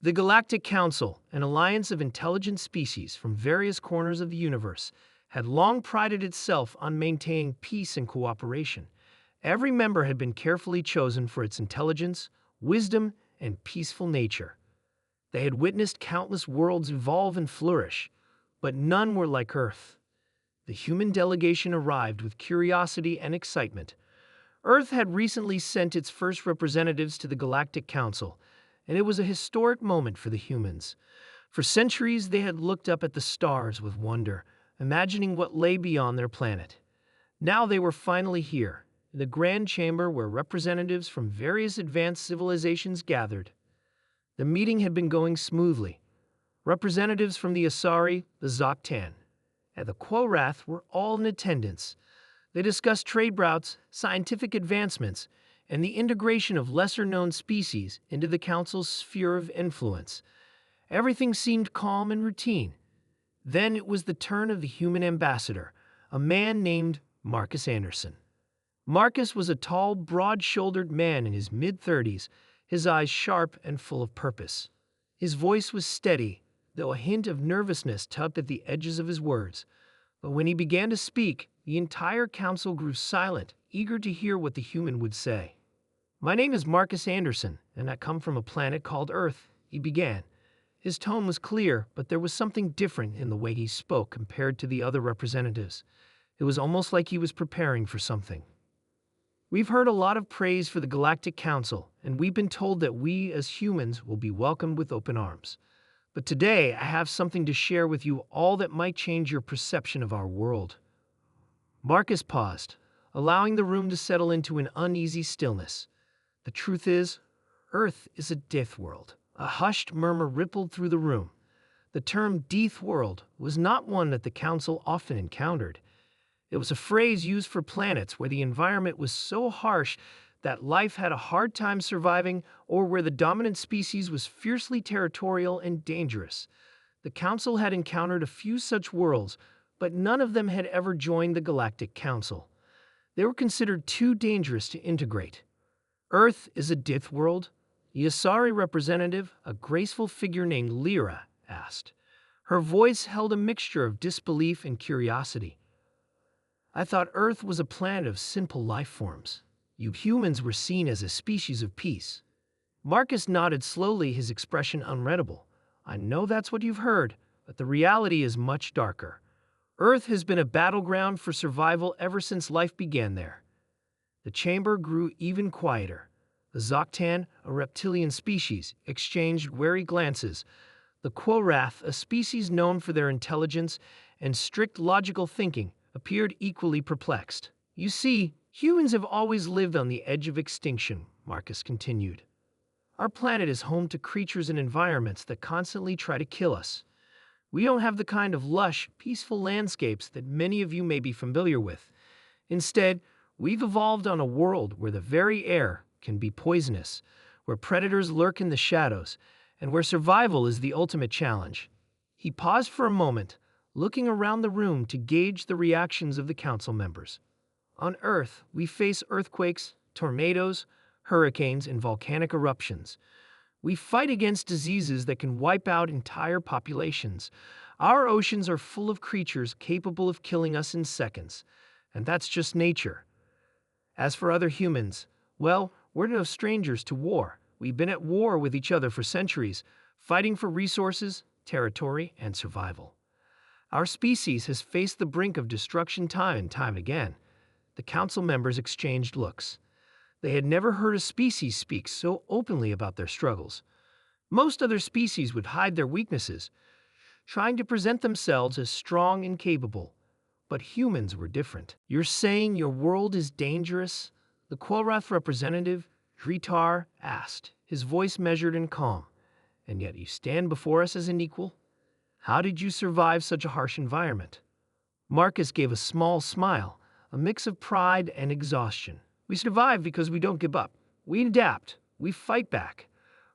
The Galactic Council, an alliance of intelligent species from various corners of the universe, had long prided itself on maintaining peace and cooperation. Every member had been carefully chosen for its intelligence, wisdom, and peaceful nature. They had witnessed countless worlds evolve and flourish, but none were like Earth. The human delegation arrived with curiosity and excitement. Earth had recently sent its first representatives to the Galactic Council, and it was a historic moment for the humans. For centuries, they had looked up at the stars with wonder, imagining what lay beyond their planet. Now they were finally here, in the grand chamber where representatives from various advanced civilizations gathered. The meeting had been going smoothly. Representatives from the Asari, the Zoktan, and the Quorath were all in attendance. They discussed trade routes, scientific advancements, and the integration of lesser-known species into the Council's sphere of influence. Everything seemed calm and routine. Then it was the turn of the human ambassador, a man named Marcus Anderson. Marcus was a tall, broad-shouldered man in his mid-30s, his eyes sharp and full of purpose. His voice was steady, though a hint of nervousness tugged at the edges of his words. But when he began to speak, the entire council grew silent, eager to hear what the human would say. "My name is Marcus Anderson, and I come from a planet called Earth," he began. His tone was clear, but there was something different in the way he spoke compared to the other representatives. It was almost like he was preparing for something. "We've heard a lot of praise for the Galactic Council, and we've been told that we, as humans, will be welcomed with open arms. But today, I have something to share with you all that might change your perception of our world." Marcus paused, allowing the room to settle into an uneasy stillness. "The truth is, Earth is a Deathworld." A hushed murmur rippled through the room. The term Deathworld was not one that the Council often encountered. It was a phrase used for planets where the environment was so harsh that life had a hard time surviving, or where the dominant species was fiercely territorial and dangerous. The Council had encountered a few such worlds, but none of them had ever joined the Galactic Council. They were considered too dangerous to integrate. "Earth is a Deathworld?" The Asari representative, a graceful figure named Lyra, asked. Her voice held a mixture of disbelief and curiosity. "I thought Earth was a planet of simple life forms. You humans were seen as a species of peace." Marcus nodded slowly, his expression unreadable. "I know that's what you've heard, but the reality is much darker. Earth has been a battleground for survival ever since life began there." The chamber grew even quieter. The Zoktan, a reptilian species, exchanged wary glances. The Quorath, a species known for their intelligence and strict logical thinking, appeared equally perplexed. "You see, humans have always lived on the edge of extinction," Marcus continued. "Our planet is home to creatures and environments that constantly try to kill us. We don't have the kind of lush, peaceful landscapes that many of you may be familiar with. Instead, we've evolved on a world where the very air can be poisonous, where predators lurk in the shadows, and where survival is the ultimate challenge." He paused for a moment, looking around the room to gauge the reactions of the council members. "On Earth, we face earthquakes, tornadoes, hurricanes, and volcanic eruptions. We fight against diseases that can wipe out entire populations. Our oceans are full of creatures capable of killing us in seconds, and that's just nature. As for other humans, well, we're no strangers to war. We've been at war with each other for centuries, fighting for resources, territory, and survival. Our species has faced the brink of destruction time and time again." The council members exchanged looks. They had never heard a species speak so openly about their struggles. Most other species would hide their weaknesses, trying to present themselves as strong and capable. But humans were different. "You're saying your world is dangerous?" The Quorath representative, Dritar, asked, his voice measured and calm. "And yet you stand before us as an equal? How did you survive such a harsh environment?" Marcus gave a small smile, a mix of pride and exhaustion. "We survive because we don't give up. We adapt. We fight back.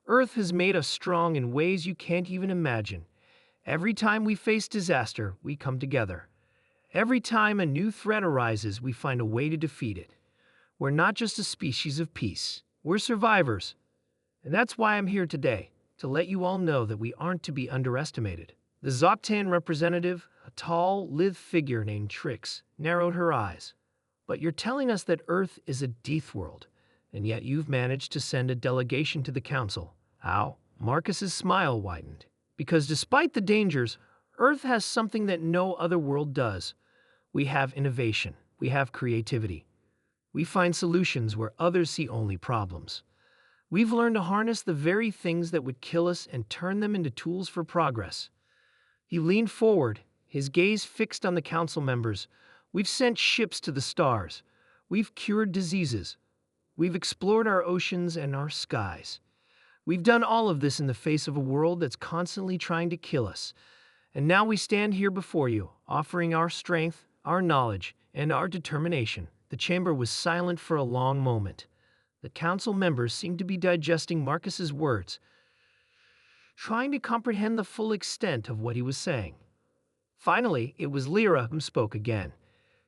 Earth has made us strong in ways you can't even imagine. Every time we face disaster, we come together. Every time a new threat arises, we find a way to defeat it. We're not just a species of peace. We're survivors. And that's why I'm here today, to let you all know that we aren't to be underestimated. The Zoctan representative, a tall, lithe figure named Trix, narrowed her eyes. But you're telling us that Earth is a Deathworld, and yet you've managed to send a delegation to the Council. How? Marcus's smile widened. Because despite the dangers, Earth has something that no other world does. We have innovation. We have creativity. We find solutions where others see only problems. We've learned to harness the very things that would kill us and turn them into tools for progress. He leaned forward, his gaze fixed on the council members. We've sent ships to the stars. We've cured diseases. We've explored our oceans and our skies. We've done all of this in the face of a world that's constantly trying to kill us. And now we stand here before you, offering our strength, our knowledge, and our determination. The chamber was silent for a long moment. The council members seemed to be digesting Marcus's words, trying to comprehend the full extent of what he was saying. Finally, it was Lyra who spoke again.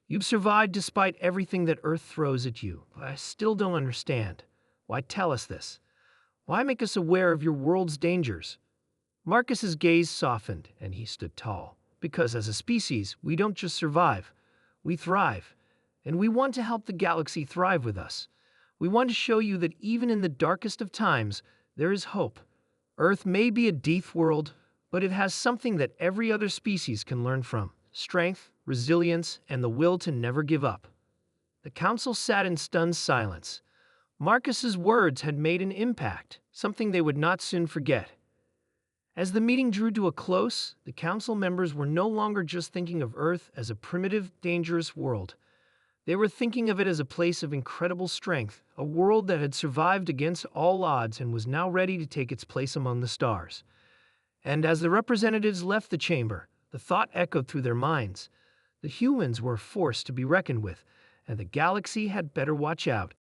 You've survived despite everything that Earth throws at you. I still don't understand. Why tell us this? Why make us aware of your world's dangers? Marcus's gaze softened, and he stood tall. Because as a species, we don't just survive, we thrive. And we want to help the galaxy thrive with us. We want to show you that even in the darkest of times, there is hope. Earth may be a death world, but it has something that every other species can learn from: strength, resilience, and the will to never give up. The council sat in stunned silence. Marcus's words had made an impact, something they would not soon forget. As the meeting drew to a close, the council members were no longer just thinking of Earth as a primitive, dangerous world. They were thinking of it as a place of incredible strength, a world that had survived against all odds and was now ready to take its place among the stars. And as the representatives left the chamber, the thought echoed through their minds. The humans were a force to be reckoned with, and the galaxy had better watch out.